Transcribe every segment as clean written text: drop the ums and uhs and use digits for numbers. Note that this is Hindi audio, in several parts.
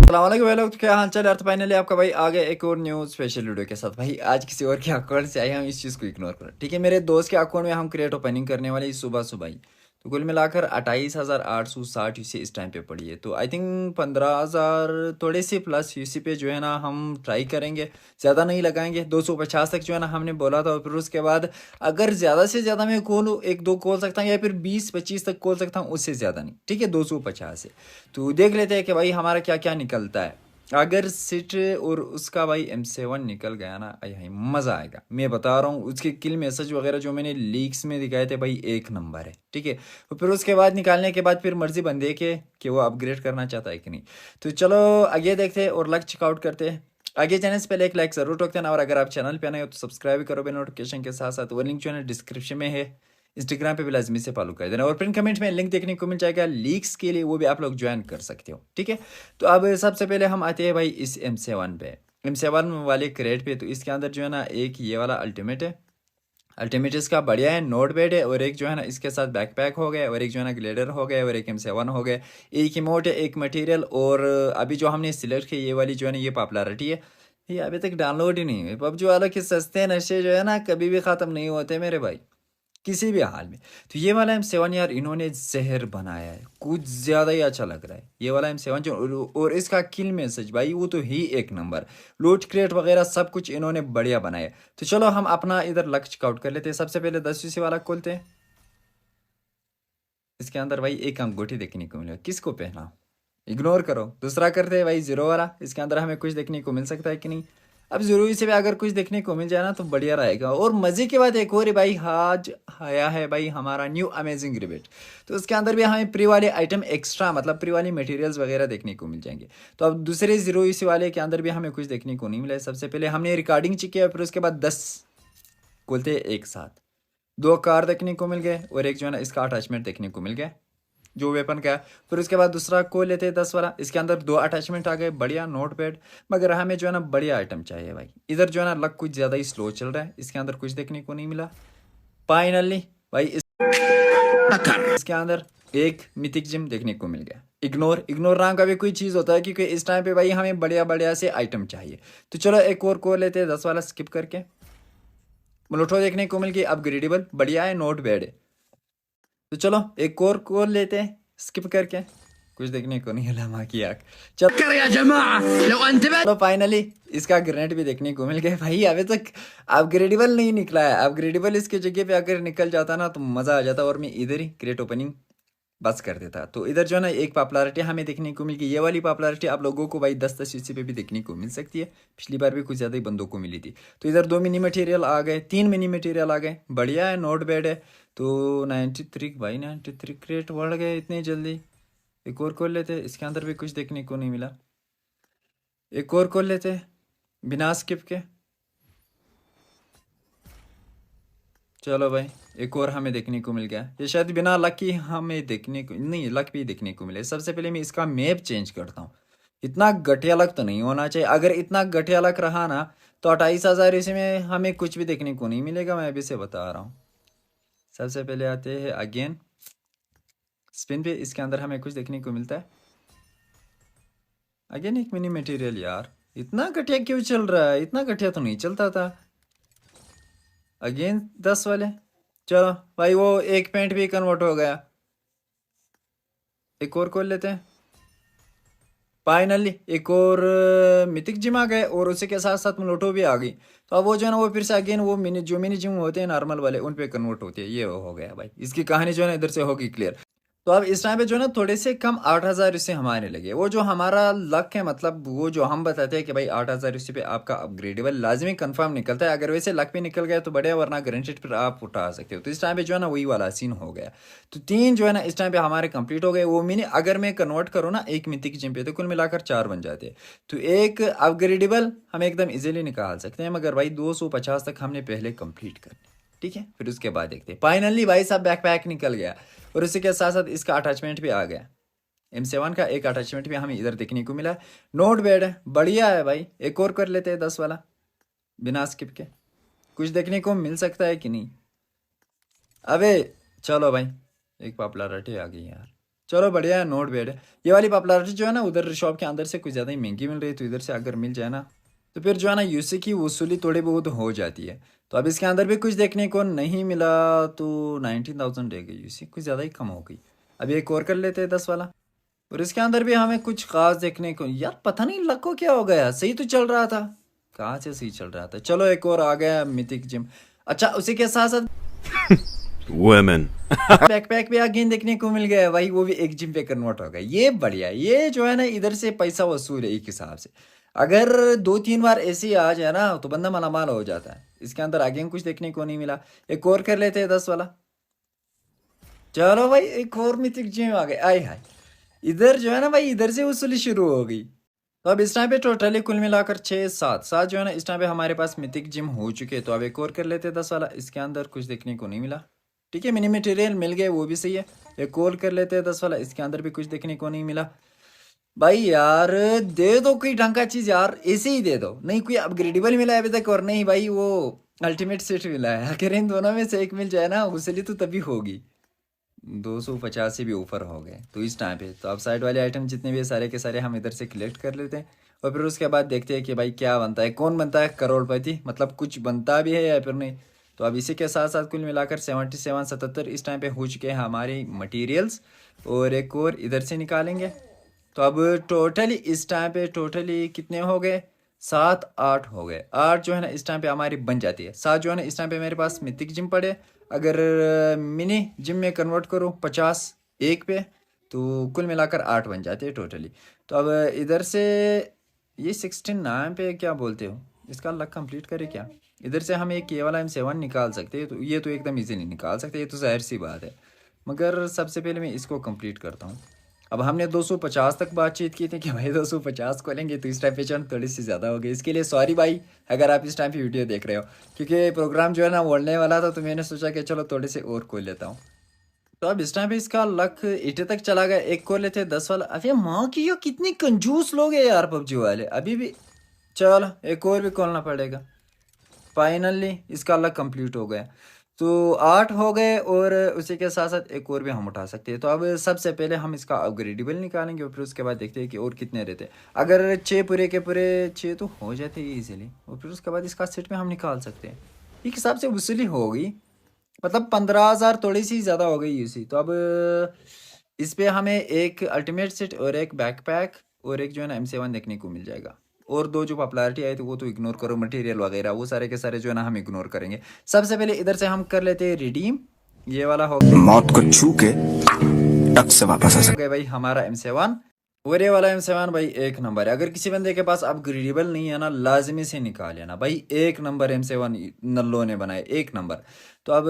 सलामकुम भाई लोग, तो क्या हाल चाल यार। तो फाइनली आपका भाई आ गया एक और न्यू स्पेशल वीडियो के साथ। भाई आज किसी और के अकाउंट से आए, हम इस चीज़ को इग्नोर करें, ठीक है। मेरे दोस्त के अकाउंट में हम क्रिएट ओपनिंग करने वाले सुबह सुबह ही। तो कुल मिलाकर 28,860 यूसी इस टाइम पे पड़ी है। तो आई थिंक 15,000 थोड़े से प्लस यूसी पे जो है ना हम ट्राई करेंगे। ज़्यादा नहीं लगाएंगे, 250 तक जो है ना हमने बोला था। और फिर उसके बाद अगर ज़्यादा से ज़्यादा मैं खोलूँ, एक दो खोल सकता हूँ या फिर 20-25 तक खोल सकता हूँ, उससे ज़्यादा नहीं, ठीक है। 250 से तो देख लेते हैं कि भाई हमारा क्या क्या निकलता है। अगर सिट और उसका भाई M7 निकल गया ना, आई हाई मज़ा आएगा। मैं बता रहा हूँ, उसके किल मैसेज वगैरह जो मैंने लीक्स में दिखाए थे भाई, एक नंबर है, ठीक है। और फिर उसके बाद निकालने के बाद फिर मर्जी बंदे के कि वो अपग्रेड करना चाहता है कि नहीं। तो चलो आगे देखते हैं और लक चेकआउट करते हैं। आगे चैनल से पहले एक लाइक ज़रूर ठोक देना, और अगर आप चैनल पे नए हो तो सब्सक्राइब करो बेल नोटिफिकेशन के साथ साथ। वो लिंक जो है डिस्क्रिप्शन में है। इंस्टाग्राम पे भी लाजमी से फॉलो कर देना, और पिन कमेंट में लिंक देखने को मिल जाएगा लीक्स के लिए, वो भी आप लोग ज्वाइन कर सकते हो, ठीक है। तो अब सबसे पहले हम आते हैं भाई इस M7 पे, M7 वाले क्रेड पे। तो इसके अंदर जो है ना एक ये वाला अल्टीमेट है। अल्टीमेट इसका बढ़िया है, नोट बेड है, और एक जो है ना इसके साथ बैकपैक हो गया, और एक जो है ना ग्लेडर हो गया, और एक M7 हो गया। एक इमोट है, एक मटेरियल, और अभी जो हमने सिलेक्ट किया ये वाली जो है ना ये पॉपुलैरिटी है। ये अभी तक डाउनलोड ही नहीं हुई। पबजी वालों के सस्ते नशे जो है ना कभी भी ख़त्म नहीं होते मेरे भाई, किसी भी हाल में। तो ये वाला M7 यार इन्होंने जहर बनाया है, कुछ ज़्यादा ही अच्छा लग रहा है ये वाला M7 जो। और इसका किल मैसेज भाई वो तो ही एक नंबर। लूट क्रेट वगैरह सब कुछ इन्होंने बढ़िया बनाया। तो चलो हम अपना इधर लक चेकआउट कर लेते हैं। सबसे पहले 10 वाला खोलते हैं। इसके अंदर भाई एक अंगूठी देखने को मिलेगा, किसको पहना, इग्नोर करो। दूसरा करते हैं भाई 0 वाला। इसके अंदर हमें कुछ देखने को मिल सकता है कि नहीं। अब जरूरी से भी अगर कुछ देखने को मिल जाए ना तो बढ़िया रहेगा। और मजे की बात एक और है भाई, आज आया है भाई हमारा न्यू अमेजिंग रिबेट। तो उसके अंदर भी हमें प्री वाले आइटम एक्स्ट्रा, मतलब प्री वाली मटेरियल्स वगैरह देखने को मिल जाएंगे। तो अब दूसरे 0 वाले के अंदर भी हमें कुछ देखने को नहीं मिला है। सबसे पहले हमने रिकॉर्डिंग चेक किया, फिर उसके बाद 10 खोलते एक साथ। 2 कार देखने को मिल गए, और एक जो है ना इसका अटैचमेंट देखने को मिल गया जो वेपन का है। फिर उसके बाद दूसरा को लेते हैं 10 वाला। इसके अंदर 2 अटैचमेंट आ गए, बढ़िया नोट पैड। मगर हमें जो है ना बढ़िया आइटम चाहिए भाई। इधर जो है ना लक कुछ ज़्यादा ही स्लो चल रहा है, इसके अंदर कुछ देखने को नहीं मिला। फाइनली भाई इसके अंदर एक मिथिक जिम देखने को मिल गया। इग्नोर इग्नोर नाम का भी कोई चीज़ होता है, क्योंकि इस टाइम पे भाई हमें बढ़िया बढ़िया से आइटम चाहिए। तो चलो एक और को लेते हैं 10 वाला स्किप करके। मोलोटो देखने को मिल गई, अपग्रेडेबल बढ़िया है, नोट बैड है। तो चलो एक और कॉल लेते हैं स्किप करके, कुछ देखने को नहीं मिला। माँ की आँख। चलो या जमा लो अंतबे। चलो फाइनली इसका ग्रेनेड भी देखने को मिल गया भाई। अभी तक अपग्रेडेबल नहीं निकला है। अपग्रेडेबल इसके जगह पे अगर निकल जाता ना तो मज़ा आ जाता, और मैं इधर ही क्रेट ओपनिंग बस कर देता। तो इधर जो है ना एक पॉपुलैरिटी हमें देखने को मिल गई। ये वाली पॉपुलैरिटी आप लोगों को भाई 10-10 यूसी पे भी देखने को मिल सकती है। पिछली बार भी कुछ ज़्यादा ही बंदों को मिली थी। तो इधर 2 मिनी मटेरियल आ गए, 3 मिनी मटेरियल आ गए, बढ़िया है, नोट बैड है। तो 93 भाई, 93 क्रेट बढ़ गए इतनी जल्दी। एक और खोल लेते, इसके अंदर भी कुछ देखने को नहीं मिला। एक और खोल लेते बिना स्किप के। चलो भाई एक और हमें देखने को मिल गया। ये शायद बिना लक की हमें देखने को नहीं, लक भी देखने को मिले। सबसे पहले मैं इसका मैप चेंज करता हूँ। इतना घटिया लक तो नहीं होना चाहिए। अगर इतना घटिया लक रहा ना तो 28,000 इसमें हमें कुछ भी देखने को नहीं मिलेगा, मैं अभी से बता रहा हूँ। सबसे पहले आते हैं अगेन स्पिन पे। इसके अंदर हमें कुछ देखने को मिलता है। अगेन एक मिनी मटेरियल। यार इतना घटिया क्यों चल रहा है, इतना घटिया तो नहीं चलता था। अगेन 10 वाले। चलो भाई वो एक पेंट भी कन्वर्ट हो गया। एक और खोल लेते हैं। फाइनली एक और मिथिक जिम आ गए, और उसी के साथ साथ मलोटो भी आ गई। तो अब वो जो है ना वो फिर से अगेन वो मिनी जिम होते हैं नॉर्मल वाले, उन पे कन्वर्ट होती है। ये हो गया भाई, इसकी कहानी जो है ना इधर से होगी क्लियर। तो अब इस टाइम पे जो है ना थोड़े से कम 8,000 इससे हमारे लगे। वो जो हमारा लक है, मतलब वो जो हम बताते हैं कि भाई 8,000 इससे पे आपका अपग्रेडेबल लाजमी कंफर्म निकलता है। अगर वैसे लक पे निकल गया तो बढ़िया, वरना गारंटेड पर आप उठा सकते हो। तो इस टाइम पे जो है ना वही वाला सीन हो गया। तो 3 जो है ना इस टाइम पे हमारे कंप्लीट हो गए। वो मैंने अगर मैं कन्वर्ट करूँ ना एक मिथिक जिम पे तो कुल मिलाकर 4 बन जाते हैं। तो एक अपग्रेडेबल हम एकदम इजीली निकाल सकते हैं, मगर भाई 250 तक हमने पहले कंप्लीट करने, ठीक है। फिर उसके बाद देखते हैं। फाइनली भाई साहब बैकपैक निकल गया, और इसी के साथ साथ इसका अटैचमेंट भी आ गया। M7 का एक अटैचमेंट भी हमें इधर देखने को मिला। नोट बैड है, बढ़िया है भाई। एक और कर लेते हैं 10 वाला बिना स्किप के, कुछ देखने को मिल सकता है कि नहीं। अबे चलो भाई एक पॉपुलैरिटी आ गई यार। चलो बढ़िया है, नोट बैड है। ये वाली पॉपुलैरिटी जो है ना उधर शॉप के अंदर से कुछ ज़्यादा ही महंगी मिल रही है, तो इधर से अगर मिल जाए ना तो फिर जो है ना यूसी की वसूली थोड़ी बहुत हो जाती है। तो अब इसके अंदर भी कुछ देखने को नहीं मिला, तो 19,000 रह गई यूसी, कुछ ज़्यादा ही कम हो गई। अब एक और कर लेते हैं 10 वाला। और इसके अंदर भी हमें कुछ खास देखने को, यार पता नहीं लक को क्या हो गया, सही तो चल रहा था, कहाँ से सही चल रहा था। चलो एक और आ गया मिथिक जिम। अच्छा उसी के साथ साथ Women. बैकपैक भी अगेन देखने को मिल गया है भाई, वो भी एक जिम पे कन्वर्ट हो गया। ये बढ़िया है, ये जो है ना इधर से पैसा वसूल है एक हिसाब से। अगर 2-3 बार ऐसे ही आ जाए ना तो बंदा मालामाल हो जाता है। इसके अंदर आगे कुछ देखने को नहीं मिला, एक और कर लेते हैं 10 वाला। चलो भाई एक और मिथिक जिम आ गए, आए हाय। इधर जो है ना भाई इधर से वसूली शुरू हो गई। तो अब इस टाइम पे टोटली कुल मिलाकर 6-7 जो है ना इस टाइम पे हमारे पास मिथिक जिम हो चुके हैं। तो अब एक और कर लेते हैं 10 वाला। इसके अंदर कुछ देखने को नहीं मिला, ठीक है, मिनी मटेरियल मिल गए वो भी सही है। एक और कर लेते हैं 10 वाला। इसके अंदर भी कुछ देखने को नहीं मिला। भाई यार दे दो कोई ढंग का चीज यार, ऐसे ही दे दो। नहीं कोई अपग्रेडेबल मिला है अभी तक, और नहीं भाई वो अल्टीमेट सेट मिला है। अगर इन दोनों में से एक मिल जाए ना वसूली तो तभी होगी। 250 से भी ऊपर हो गए तो इस टाइम पे। तो अब साइड वाले आइटम जितने भी है सारे के सारे हम इधर से कलेक्ट कर लेते हैं। और फिर उसके बाद देखते हैं कि भाई क्या बनता है, कौन बनता है करोड़पति, मतलब कुछ बनता भी है या फिर नहीं। तो अब इसी के साथ साथ कुल मिलाकर 77 इस टाइम पे हो चुके हैं हमारी मटेरियल्स। और एक और इधर से निकालेंगे। तो अब टोटली इस टाइम पे टोटली कितने हो गए, 7-8 हो गए। 8 जो है ना इस टाइम पे हमारी बन जाती है। 7 जो है ना इस टाइम पे मेरे पास मिथिक जिम पड़े। अगर मिनी जिम में कन्वर्ट करूँ 50 एक पे, तो कुल मिलाकर 8 बन जाते हैं टोटली। तो अब इधर से ये 69 पे क्या बोलते हो, इसका लक कंप्लीट करे क्या। इधर से हम एक ये वाला M7 निकाल सकते हैं, तो ये तो एकदम इजीली निकाल सकते हैं, ये तो जाहिर सी बात है। मगर सबसे पहले मैं इसको कंप्लीट करता हूँ। अब हमने 250 तक बातचीत की थी कि भाई 250 खोलेंगे, तो इस टाइम पे चल थोड़ी सी ज़्यादा हो गई। इसके लिए सॉरी भाई अगर आप इस टाइम पे वीडियो देख रहे हो, क्योंकि प्रोग्राम जो है ना बोलने वाला था, तो मैंने सोचा कि चलो थोड़े से और खोल लेता हूँ। तो अब इस टाइम पे इसका लक 80 तक चला गया। एक खोल लेते 10 वाला। अरे माँ की ये कितनी कंजूस लोग हैं यार पबजी वाले, अभी भी। चलो एक और भी खोलना पड़ेगा। फाइनली इसका लक कंप्लीट हो गया। तो 8 हो गए और उसी के साथ साथ एक और भी हम उठा सकते हैं। तो अब सबसे पहले हम इसका अपग्रेडेबल निकालेंगे और फिर उसके बाद देखते हैं कि और कितने रहते हैं। अगर 6 पूरे के पूरे 6 तो हो जाते हैं इजीली, और फिर उसके बाद इसका सेट में हम निकाल सकते हैं। एक हिसाब से वसूली होगी, मतलब 15,000 थोड़ी सी ज़्यादा हो गई इसी। तो अब इस पे हमें एक अल्टीमेट सेट और एक बैकपैक और एक जो है ना M7 देखने को मिल जाएगा। और 2 जो पॉपुलैरिटी आई थी वो तो इग्नोर करो, मटेरियल वगैरह वो सारे के सारे जो है ना हम इग्नोर करेंगे। सबसे पहले इधर से हम कर लेते हैं रिडीम। ये वाला हो गया, मौत को छू के टक से वापस आ हो गया भाई हमारा M7। और ये वाला M7 भाई एक नंबर है। अगर किसी बंदे के पास अपग्रेडेबल नहीं है ना, लाजमी से निकाल लेना भाई, एक नंबर M7 नल्लो ने बनाए, एक नंबर। तो अब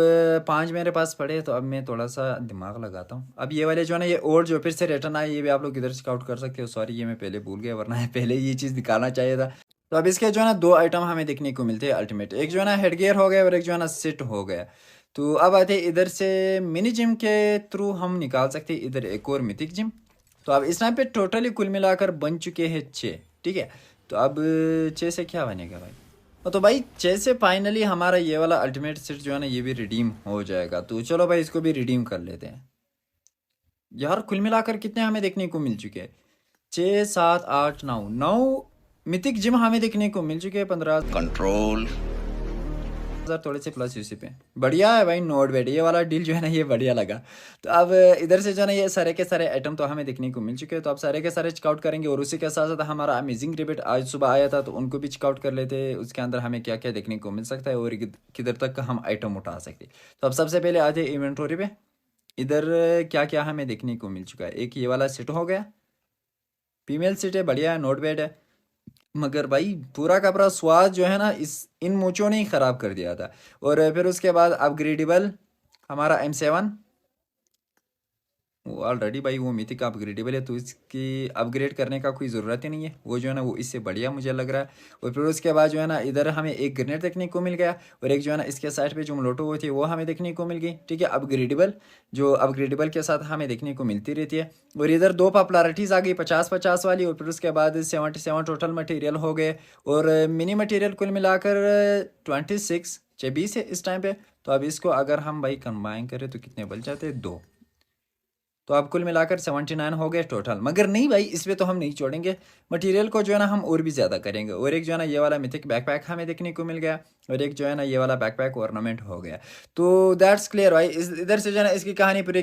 5 मेरे पास पड़े, तो अब मैं थोड़ा सा दिमाग लगाता हूँ। अब ये वाले जो है ना ये और जो फिर से रिटर्न आए, ये भी आप लोग इधर स्काउट कर सकते हो। सॉरी ये मैं पहले भूल गया, वरना पहले ये चीज़ दिखाना चाहिए था। तो अब इसके जो है ना 2 आइटम हमें देखने को मिलते हैं अल्टीमेट, एक जो है ना हेडगियर हो गया और एक जो है ना सिट हो गया। तो अब आते इधर से मिनी जिम के थ्रू हम निकाल सकते हैं इधर एक और मिथिक जिम। तो अब इस टाइम पे टोटली कुल मिलाकर बन चुके हैं 6, ठीक है। तो अब 6 से क्या बनेगा भाई, तो भाई 6 से फाइनली हमारा ये वाला अल्टीमेट सेट जो है ना ये भी रिडीम हो जाएगा। तो चलो भाई इसको भी रिडीम कर लेते हैं। यार कुल मिलाकर कितने हमें देखने को मिल चुके हैं, 6-7-8-9 मिथिक जिम हमें देखने को मिल चुके हैं। 15 कंट्रोल थोड़े से प्लस यूसी पे बढ़िया है भाई। नोट बैड ये वाला डील जो है ना ये बढ़िया लगा। तो अब इधर से जो है ना ये सारे के सारे आइटम तो हमें देखने को मिल चुके हैं। तो अब सारे के सारे चेकआउट करेंगे और उसी के साथ साथ हमारा अमेजिंग रिबेट आज सुबह आया था, तो उनको भी चेकआउट कर लेते हैं। उसके अंदर हमें क्या क्या देखने को मिल सकता है और किधर तक हम आइटम उठा सकते हैं। तो अब सबसे पहले आते हैं इन्वेंटरी पे। इधर क्या क्या हमें देखने को मिल चुका है, एक ये वाला सेट हो गया, फीमेल सेट है, बढ़िया है, नोट बैड है। मगर भाई पूरा का पूरा स्वाद जो है ना इस इन मूंछों ने ही ख़राब कर दिया था। और फिर उसके बाद अपग्रेडेबल हमारा M7, वो ऑलरेडी भाई वो मिथिक अपग्रेडेबल है, तो इसकी अपग्रेड करने का कोई ज़रूरत ही नहीं है। वो जो है ना वो इससे बढ़िया मुझे लग रहा है। और फिर उसके बाद जो है ना इधर हमें एक ग्रेनेड देखने को मिल गया, और एक जो है ना इसके साइड पे जो मलोटो हुई थी वो हमें देखने को मिल गई, ठीक है, अपग्रेडेबल, जो अपग्रेडेबल के साथ हमें देखने को मिलती रहती है। और इधर 2 पॉपुलैरिटीज़ आ गई 50-50 वाली, और फिर उसके बाद 77 टोटल मटेरियल हो गए। और मिनी मटेरियल कुल मिलाकर 26 है इस टाइम पे। तो अब इसको अगर हम भाई कंबाइन करें तो कितने बच जाते हैं, 2। तो अब कुल मिलाकर 79 हो गए टोटल। मगर नहीं भाई, इस पे तो हम नहीं छोड़ेंगे, मटेरियल को जो है ना हम और भी ज़्यादा करेंगे। और एक जो है ना ये वाला मिथिक बैकपैक हमें देखने को मिल गया, और एक जो है ना ये वाला बैकपैक ऑर्नामेंट हो गया। तो दैट्स क्लियर भाई। इधर से जो है ना इसकी कहानी पूरी